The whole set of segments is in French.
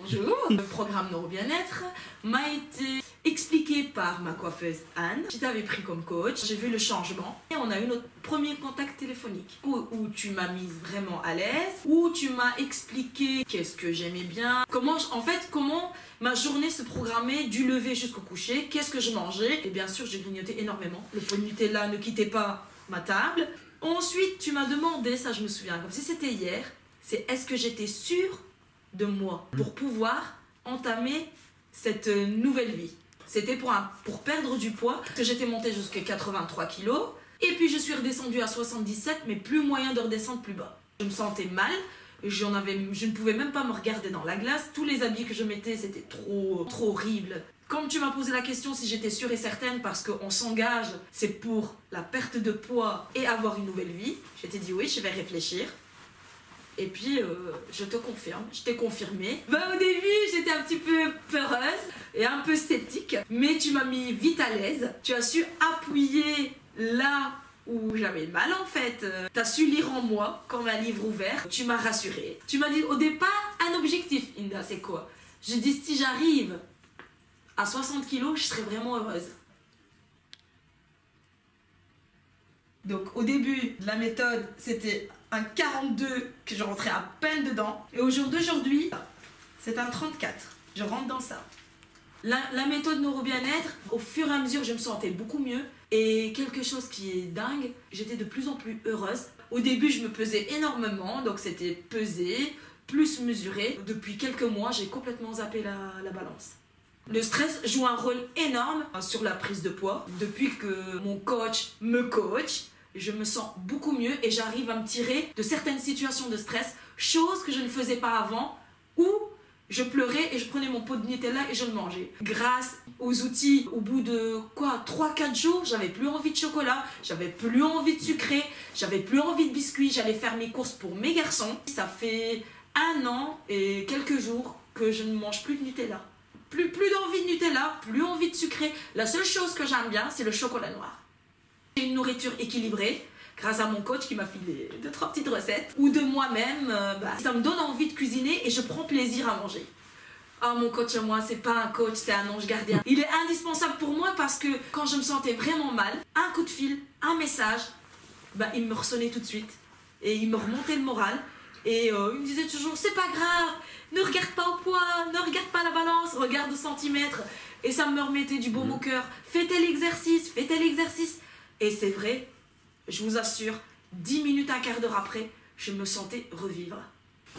bonjour. Le programme Neuro Bien-être m'a été expliqué par ma coiffeuse Anne, qui t'avait pris comme coach. J'ai vu le changement et on a eu notre premier contact téléphonique où tu m'as mise vraiment à l'aise, où tu m'as expliqué qu'est-ce que j'aimais bien, comment ma journée se programmait du lever jusqu'au coucher, qu'est-ce que je mangeais. Et bien sûr, j'ai grignoté énormément. Le pot de Nutella ne quittait pas ma table. Ensuite, tu m'as demandé, ça je me souviens comme si c'était hier, c'est est-ce que j'étais sûre de moi pour pouvoir entamer cette nouvelle vie. C'était pour perdre du poids, que j'étais montée jusqu'à 83 kg et puis je suis redescendue à 77, mais plus moyen de redescendre plus bas. Je me sentais mal, je ne pouvais même pas me regarder dans la glace, tous les habits que je mettais c'était trop horrible. Comme tu m'as posé la question si j'étais sûre et certaine parce qu'on s'engage, c'est pour la perte de poids et avoir une nouvelle vie, je t'ai dit oui, je vais réfléchir. Et puis, je te confirme, je t'ai confirmé. Au début, j'étais un petit peu peureuse et un peu sceptique, mais tu m'as mis vite à l'aise. Tu as su appuyer là où j'avais mal en fait. Tu as su lire en moi comme un livre ouvert. Tu m'as rassurée. Tu m'as dit au départ, un objectif, Inda, c'est quoi? J'ai dit si j'arrive à 60 kg, je serai vraiment heureuse. Donc au début de la méthode, c'était un 42 que je rentrais à peine dedans. Et au jour d'aujourd'hui, c'est un 34. Je rentre dans ça. La méthode Neuro Bien-être, au fur et à mesure, je me sentais beaucoup mieux. Et quelque chose qui est dingue, j'étais de plus en plus heureuse. Au début, je me pesais énormément, donc c'était pesé, plus mesuré. Depuis quelques mois, j'ai complètement zappé la balance. Le stress joue un rôle énorme sur la prise de poids. Depuis que mon coach me coach, je me sens beaucoup mieux et j'arrive à me tirer de certaines situations de stress, chose que je ne faisais pas avant, où je pleurais et je prenais mon pot de Nutella et je le mangeais. Grâce aux outils, au bout de 3-4 jours, j'avais plus envie de chocolat, j'avais plus envie de sucré, j'avais plus envie de biscuits, j'allais faire mes courses pour mes garçons. Ça fait 1 an et quelques jours que je ne mange plus de Nutella. Plus d'envie de Nutella, plus envie de sucré. La seule chose que j'aime bien, c'est le chocolat noir. J'ai une nourriture équilibrée grâce à mon coach qui m'a filé 2-3 petites recettes. Ou de moi-même, ça me donne envie de cuisiner et je prends plaisir à manger. Oh, mon coach à moi, c'est pas un coach, c'est un ange gardien. Il est indispensable pour moi parce que quand je me sentais vraiment mal, un coup de fil, un message, il me ressonnait tout de suite. Et il me remontait le moral. Et il me disait toujours, c'est pas grave, ne regarde pas au poids, ne regarde pas la balance, regarde au centimètre. Et ça me remettait du baume au cœur. Fais tel exercice, fais tel exercice. Et c'est vrai, je vous assure, 10 minutes, un quart d'heure après, je me sentais revivre.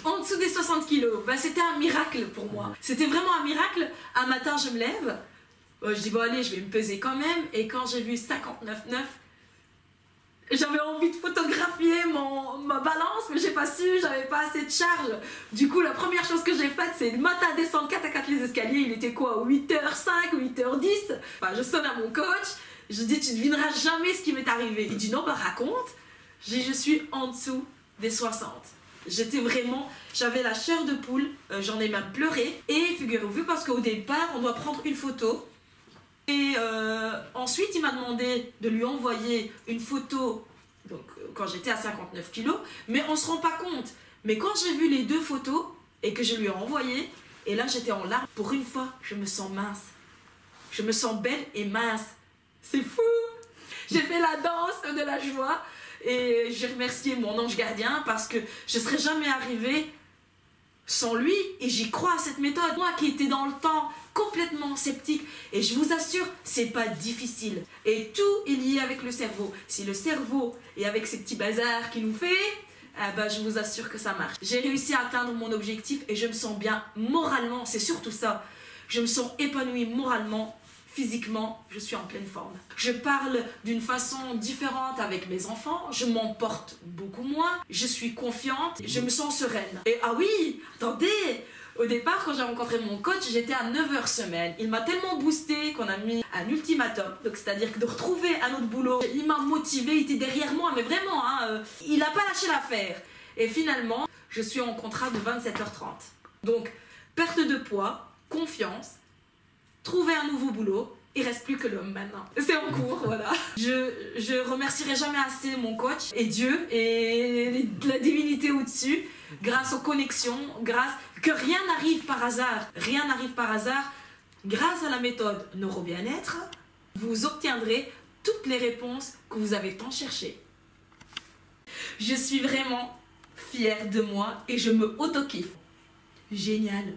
En dessous des 60 kilos, c'était un miracle pour moi. C'était vraiment un miracle. Un matin, je me lève, je dis bon allez, je vais me peser quand même. Et quand j'ai vu 59,9, j'avais envie de photographier ma balance, mais j'ai pas su, j'avais pas assez de charge. Du coup, la première chose que j'ai faite, c'est le matin descendre 4 à 4 les escaliers. Il était quoi, 8h05, 8h10. Je sonne à mon coach. Je dis, tu devineras jamais ce qui m'est arrivé. Il dit, non, raconte. Je dis, je suis en dessous des 60. J'avais la chair de poule, j'en ai même pleuré. Et figurez-vous, parce qu'au départ, on doit prendre une photo. Et ensuite, il m'a demandé de lui envoyer une photo, donc quand j'étais à 59 kg, mais on ne se rend pas compte. Mais quand j'ai vu les 2 photos et que je lui ai envoyé, et là, j'étais en larmes. Pour une fois, je me sens mince. Je me sens belle et mince. C'est fou! J'ai fait la danse de la joie et j'ai remercié mon ange gardien parce que je ne serais jamais arrivée sans lui et j'y crois à cette méthode. Moi qui étais dans le temps complètement sceptique et je vous assure, c'est pas difficile. Et tout est lié avec le cerveau. Si le cerveau est avec ces petits bazars qu'il nous fait, je vous assure que ça marche. J'ai réussi à atteindre mon objectif et je me sens bien moralement, c'est surtout ça. Je me sens épanouie moralement. Physiquement, je suis en pleine forme. Je parle d'une façon différente avec mes enfants, je m'emporte beaucoup moins, je suis confiante, je me sens sereine. Et ah oui, attendez, au départ quand j'ai rencontré mon coach, j'étais à 9h semaine. Il m'a tellement boosté qu'on a mis un ultimatum, donc c'est-à-dire que de retrouver un autre boulot, il m'a motivé, il était derrière moi, mais vraiment, il n'a pas lâché l'affaire. Et finalement, je suis en contrat de 27h30. Donc, perte de poids, confiance, trouver un nouveau boulot, il reste plus que l'homme maintenant. C'est en cours, voilà. Je remercierai jamais assez mon coach et Dieu et la divinité au-dessus, grâce aux connexions, grâce que rien n'arrive par hasard. Rien n'arrive par hasard. Grâce à la méthode neuro-bien-être, vous obtiendrez toutes les réponses que vous avez tant cherché. Je suis vraiment fière de moi et je me auto-kiffe. Génial.